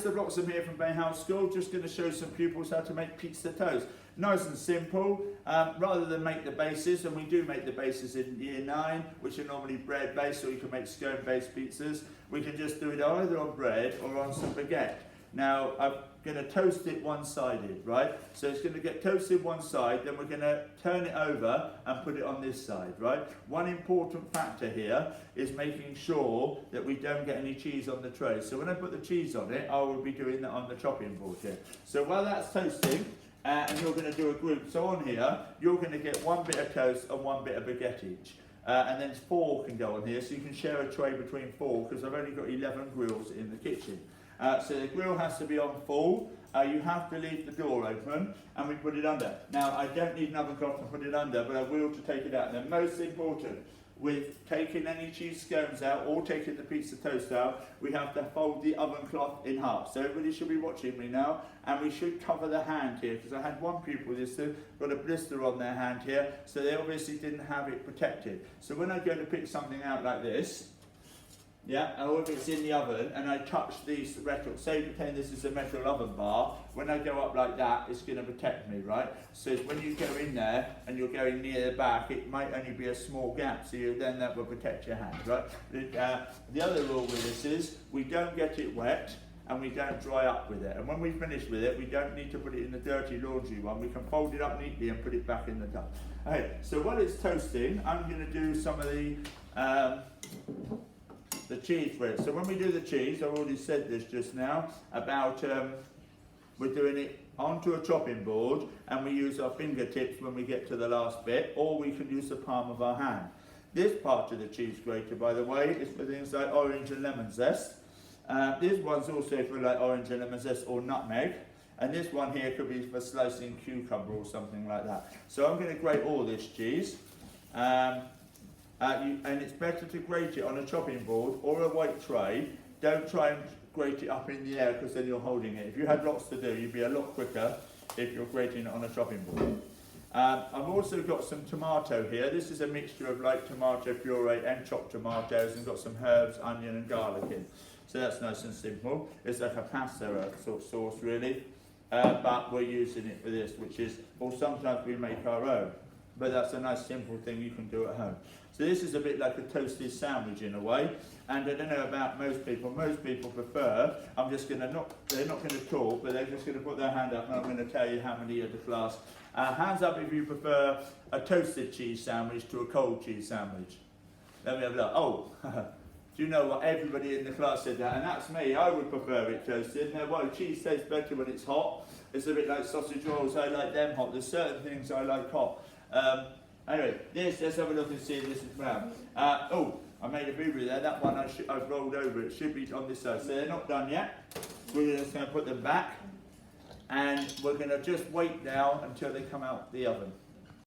Mr. Bloxham here from Bay House School, just going to show some pupils how to make pizza toast. Nice and simple, rather than make the bases, and we do make the bases in year 9, which are normally bread based, or you can make scone based pizzas. We can just do it either on bread or on some baguette. Now I'm going to toast it one-sided, right? So it's going to get toasted one side, then we're going to turn it over and put it on this side, right? One important factor here is making sure that we don't get any cheese on the tray. So when I put the cheese on it, I will be doing that on the chopping board here. So while that's toasting, and you're going to do a group, so on here, you're going to get one bit of toast and one bit of baguette each. And then 4 can go on here, so you can share a tray between 4, because I've only got 11 grills in the kitchen. So the grill has to be on full, you have to leave the door open, and we put it under. Now I don't need an oven cloth to put it under, but I will to take it out. And the most important, with taking any cheese scones out or taking the pizza toast out, we have to fold the oven cloth in half. So everybody should be watching me now, and we should cover the hand here, because I had one pupil this time got a blister on their hand here, so they obviously didn't have it protected. So when I go to pick something out like this, yeah, or if it's in the oven and I touch these metal, say pretend this is a metal oven bar, when I go up like that, it's going to protect me, right? So when you go in there and you're going near the back, it might only be a small gap, so then that will protect your hand, right? The other rule with this is we don't get it wet and we don't dry up with it. And when we finish with it, we don't need to put it in the dirty laundry one. We can fold it up neatly and put it back in the tub. Okay, so while it's toasting, I'm going to do some of the cheese for it. So when we do the cheese, I've already said this just now, about we're doing it onto a chopping board, and we use our fingertips when we get to the last bit, or we can use the palm of our hand. This part of the cheese grater, by the way, is for things like orange and lemon zest. This one's also for like orange and lemon zest or nutmeg. And this one here could be for slicing cucumber or something like that. So I'm going to grate all this cheese. And it's better to grate it on a chopping board or a white tray. Don't try and grate it up in the air, because then you're holding it. If you had lots to do, you'd be a lot quicker if you're grating it on a chopping board. I've also got some tomato here. This is a mixture of like tomato puree and chopped tomatoes, and got some herbs, onion and garlic in. So that's nice and simple. It's like a pasta sort of sauce really, but we're using it for this, which is, or sometimes we make our own. But that's a nice simple thing you can do at home. So this is a bit like a toasted sandwich in a way, and I don't know about most people prefer, they're not going to talk, but they're just going to put their hand up, and I'm going to tell you how many of the class. Hands up if you prefer a toasted cheese sandwich to a cold cheese sandwich. Let me have a look. Oh, do you know what, everybody in the class said that, and that's me. I would prefer it toasted. Now, well, cheese tastes better when it's hot. It's a bit like sausage rolls, I like them hot. There's certain things I like hot. Anyway, let's have a look and see if this is brown. Oh, I made a boo-boo there. That one I've rolled over. It should be on this side. So they're not done yet. We're just going to put them back, and we're going to just wait now until they come out the oven.